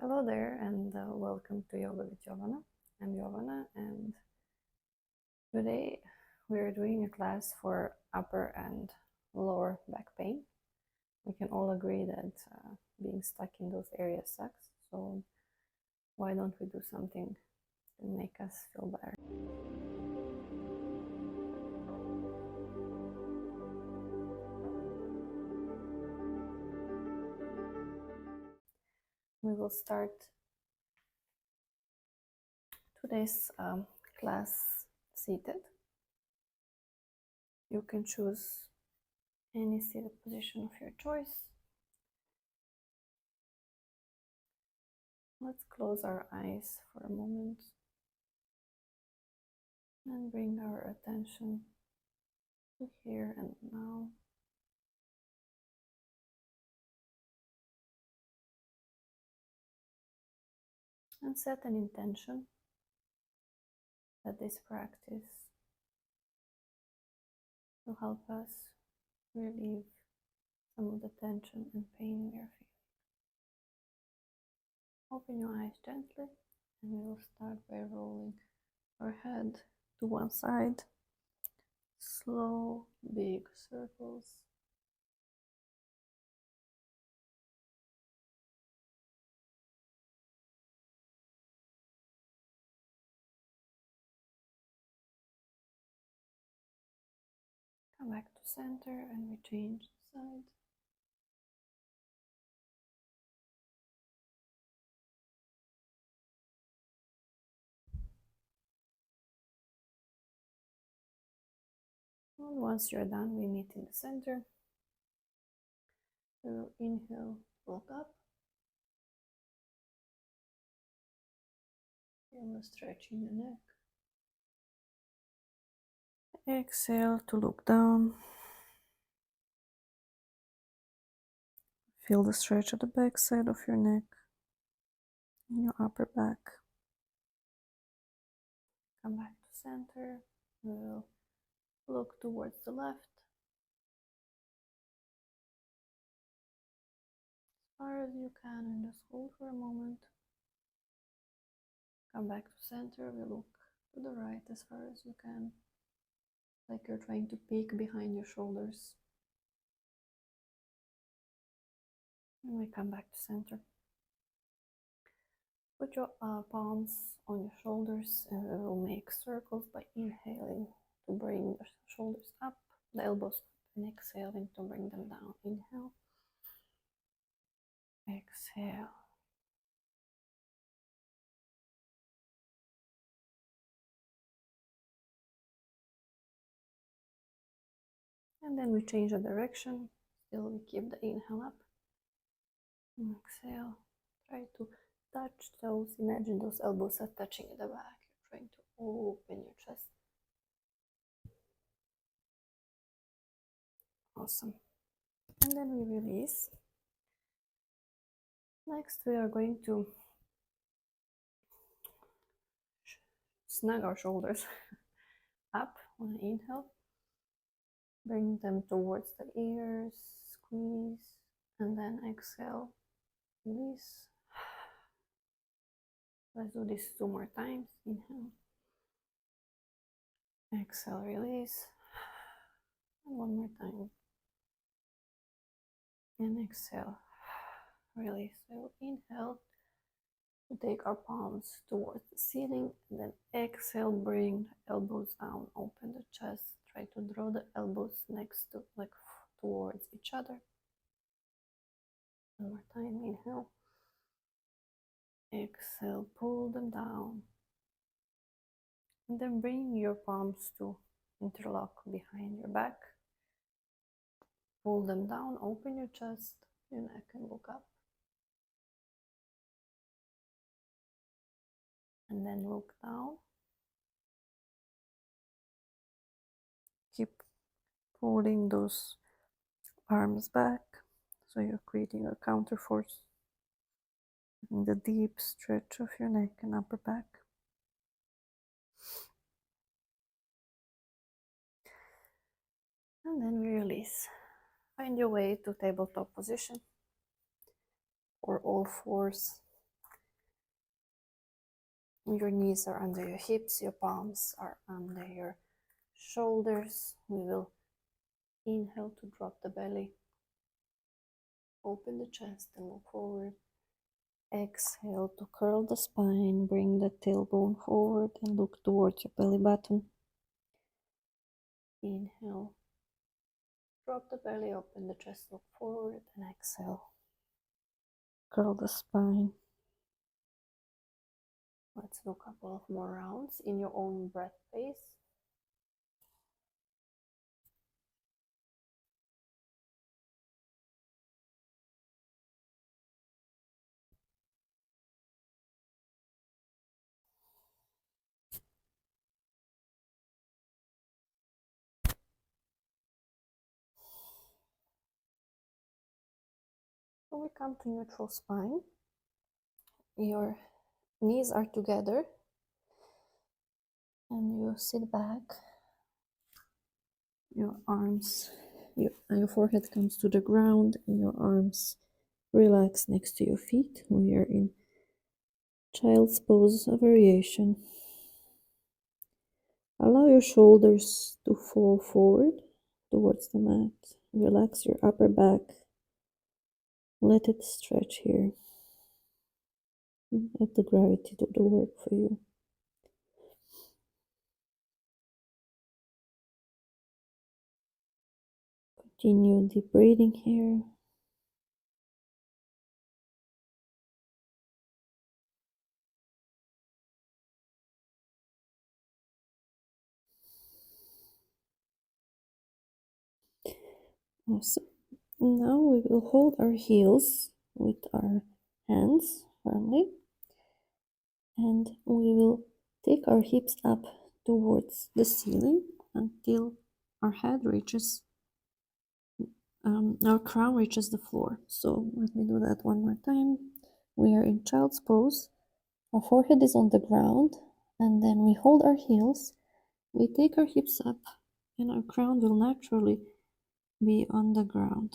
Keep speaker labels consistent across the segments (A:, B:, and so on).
A: Hello there, and welcome to Yoga with Yovana. I'm Yovana, and today we're doing a class for upper and lower back pain. We can all agree that being stuck in those areas sucks, so why don't we do something to make us feel better? We will start today's class seated. You can choose any seated position of your choice. Let's close our eyes for a moment and bring our attention to here and now. And set an intention that this practice will help us relieve some of the tension and pain we are feeling. Open your eyes gently, and we will start by rolling our head to one side. Slow, big circles. Come back to center, and we change the side. And once you're done, we meet in the center. We will inhale, look up. Feel a stretch in the neck. Exhale to look down. Feel the stretch at the back side of your neck and your upper back. Come back to center. We will look towards the left. As far as you can, and just hold for a moment. Come back to center. We look to the right as far as you can, like you're trying to peek behind your shoulders. And we come back to center. Put your palms on your shoulders, and we will make circles by inhaling to bring the shoulders up, the elbows up, and exhaling to bring them down. Inhale. Exhale. And then we change the direction. Still we keep the inhale up. And exhale. Try to touch those, imagine those elbows are touching at the back. You're trying to open your chest. Awesome. And then we release. Next we are going to snug our shoulders up on an inhale. Bring them towards the ears, squeeze, and then exhale, release. Let's do this 2 more times. Inhale. Exhale, release. And 1 more time. And exhale, release. So we'll inhale to take our palms towards the ceiling, and then exhale, bring the elbows down, open the chest. Try to draw the elbows next to, like, towards each other. 1 more time. Inhale. Exhale, pull them down. And then bring your palms to interlock behind your back. Pull them down, open your chest, your neck, and look up. And then look down. Keep pulling those arms back, so you're creating a counter force in the deep stretch of your neck and upper back. And then we release. Find your way to tabletop position, or all fours. Your knees are under your hips, your palms are under your shoulders. We will inhale to drop the belly, open the chest and look forward. Exhale to curl the spine, bring the tailbone forward and look towards your belly button. Inhale, drop the belly, open the chest, look forward, and exhale. Curl the spine. Let's do a couple of more rounds in your own breath pace. So we come to neutral spine. Your knees are together and you sit back. Your arms, your forehead comes to the ground and your arms relax next to your feet. We are in child's pose, a variation. Allow your shoulders to fall forward towards the mat. Relax your upper back. Let it stretch here. Let the gravity do the work for you. Continue deep breathing here. Awesome. Now we will hold our heels with our hands firmly, and we will take our hips up towards the ceiling until our head reaches, our crown reaches the floor. So let me do that one more time. We are in child's pose. Our forehead is on the ground, and then we hold our heels. We take our hips up, and our crown will naturally be on the ground.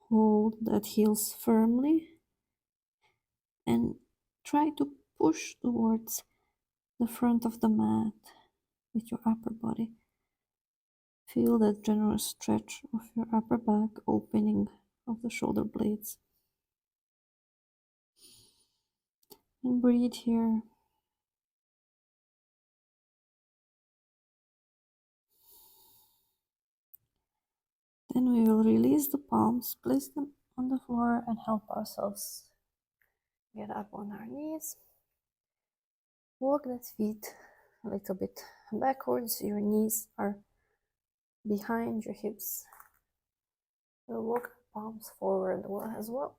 A: Hold that heels firmly and try to push towards the front of the mat with your upper body. Feel that generous stretch of your upper back, opening of the shoulder blades. And breathe here. Then we will release the palms, place them on the floor and help ourselves get up on our knees. Walk that feet a little bit backwards. Your knees are behind your hips. We'll walk palms forward as well.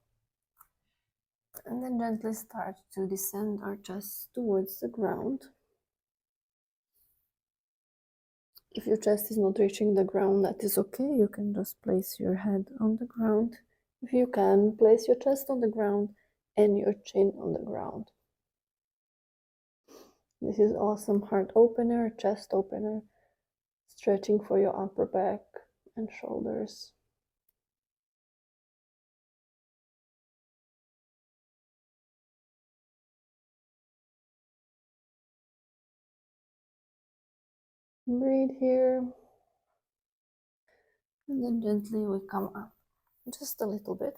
A: And then gently start to descend our chest towards the ground. If your chest is not reaching the ground, that is okay. You can just place your head on the ground. If you can, place your chest on the ground and your chin on the ground. This is awesome heart opener, chest opener, stretching for your upper back and shoulders. Breathe here. And then gently we come up just a little bit.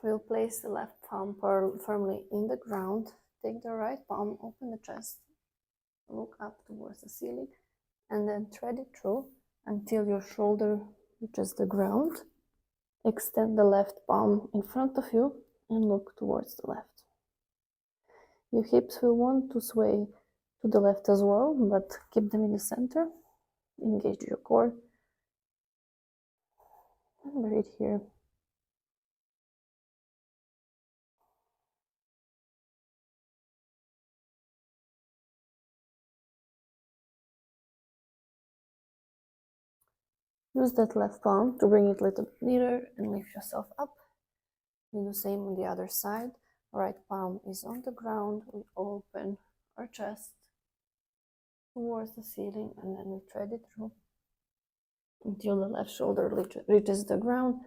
A: We'll place the left palm firmly in the ground. Take the right palm, open the chest, look up towards the ceiling, and then thread it through until your shoulder reaches the ground. Extend the left palm in front of you and look towards the left. Your hips will want to sway to the left as well, but keep them in the center. Engage your core. And breathe here. Use that left palm to bring it a little bit nearer and lift yourself up. Do the same on the other side. Right palm is on the ground. We open our chest towards the ceiling and then we thread it through until the left shoulder reaches the ground.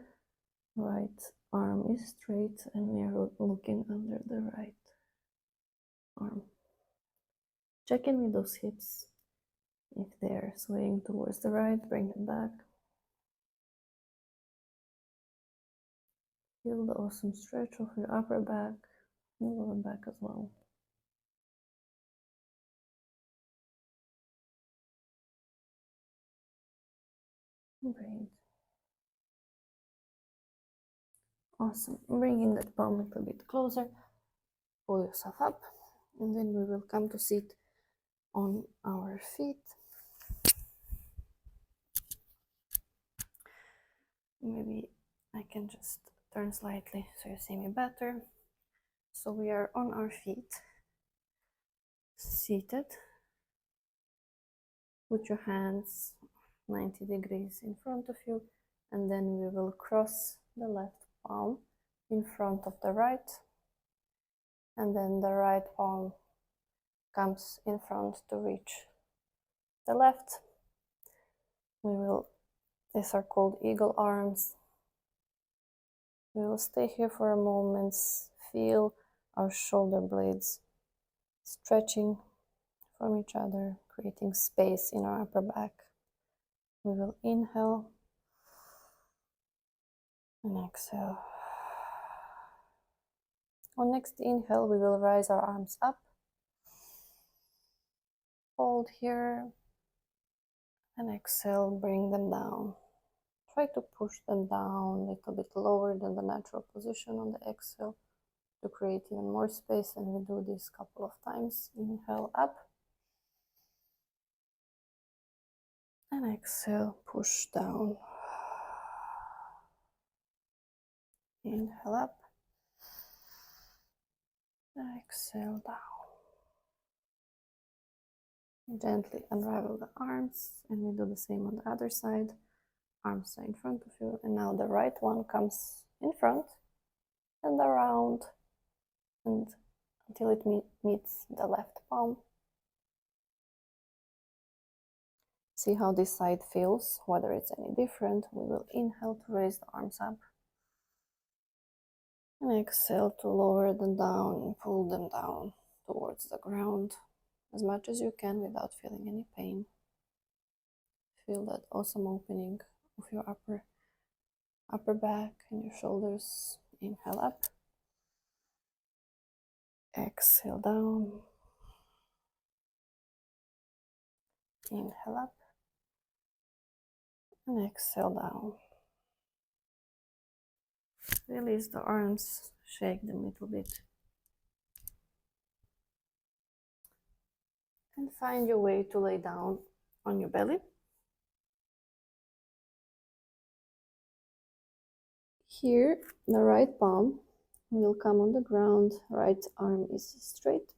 A: Right arm is straight and we are looking under the right arm. Check in with those hips. If they're swaying towards the right, bring them back. Feel the awesome stretch of your upper back, and lower back as well. Breathe. Awesome. Bring in that palm a little bit closer. Pull yourself up, and then we will come to sit on our feet. Maybe I can just turn slightly so you see me better. So we are on our feet, seated. Put your hands 90 degrees in front of you, and then we will cross the left palm in front of the right, and then the right palm comes in front to reach the left. These are called eagle arms. We will stay here for a moment, feel our shoulder blades stretching from each other, creating space in our upper back. We will inhale and exhale. On next inhale, we will rise our arms up. Hold here and exhale, bring them down. Try to push them down a little bit lower than the natural position on the exhale to create even more space, and we do this a couple of times. Inhale up and exhale, push down. Inhale up, exhale down. Gently unravel the arms, and we do the same on the other side. Arms are in front of you, and now the right one comes in front and around, and until it meets the left palm. See how this side feels, whether it's any different. We will inhale to raise the arms up, and exhale to lower them down and pull them down towards the ground as much as you can without feeling any pain. Feel that awesome opening of your upper back and your shoulders. Inhale up, exhale down, inhale up, and exhale down. Release the arms, shake them a little bit, and find your way to lay down on your belly. Here, the right palm will come on the ground, right arm is straight,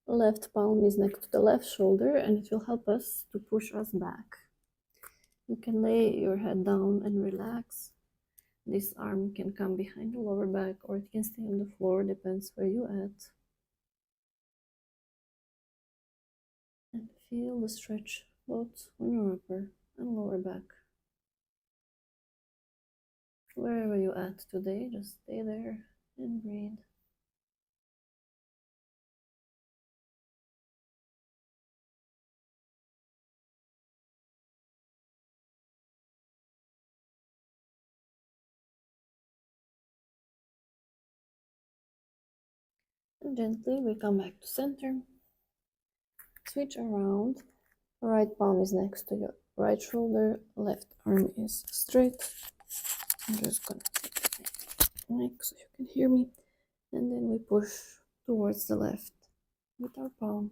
A: left palm is next to the left shoulder, and it will help us to push us back. You can lay your head down and relax. This arm can come behind the lower back, or it can stay on the floor, depends where you're at. And feel the stretch both on your upper and lower back. Wherever you're at today, just stay there and breathe. And gently we come back to center. Switch around. Right palm is next to your right shoulder, left arm is straight. I'm just gonna take the mic so you can hear me. And then we push towards the left with our palm.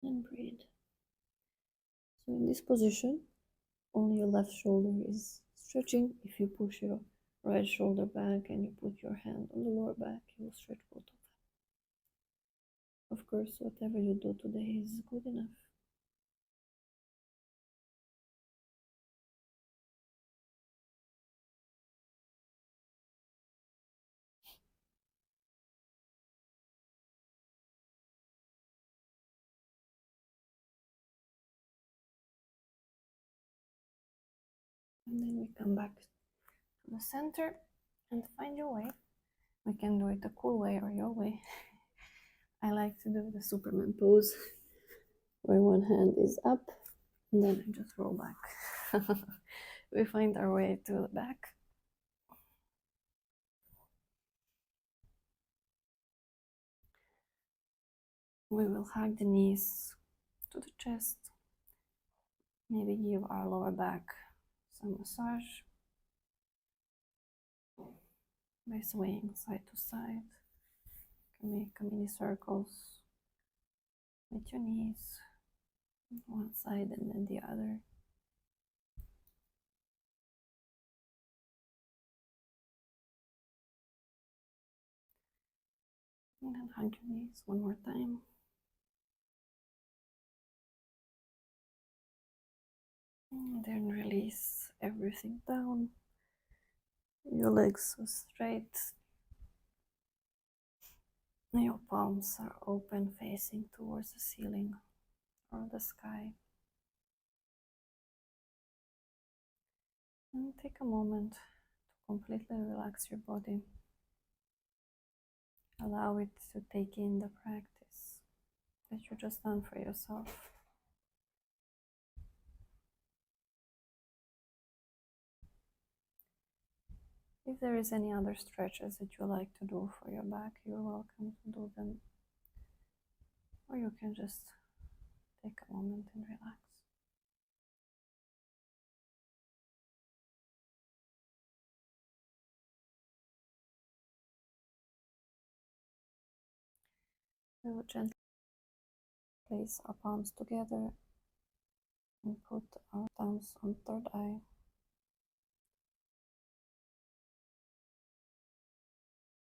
A: And breathe. So in this position, only your left shoulder is stretching. If you push your right shoulder back and you put your hand on the lower back, you will stretch both of them. Of course, whatever you do today is good enough. And then we come back to the center and find your way. We can do it the cool way or your way. I like to do the Superman pose where one hand is up and then I just roll back. We find our way to the back. We will hug the knees to the chest. Maybe give our lower back some massage by swaying side to side. You can make a mini circles with your knees, one side and then the other. And then hug your knees one more time. And then release everything down. Your legs are straight. Your palms are open, facing towards the ceiling or the sky. And take a moment to completely relax your body. Allow it to take in the practice that you just done for yourself. If there is any other stretches that you like to do for your back, you're welcome to do them. Or you can just take a moment and relax. We will gently place our palms together and put our thumbs on third eye.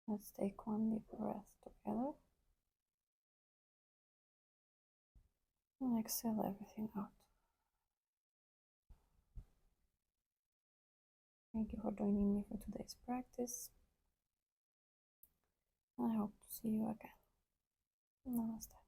A: Let's take one deep breath together. And exhale everything out. Thank you for joining me for today's practice. I hope to see you again. Namaste.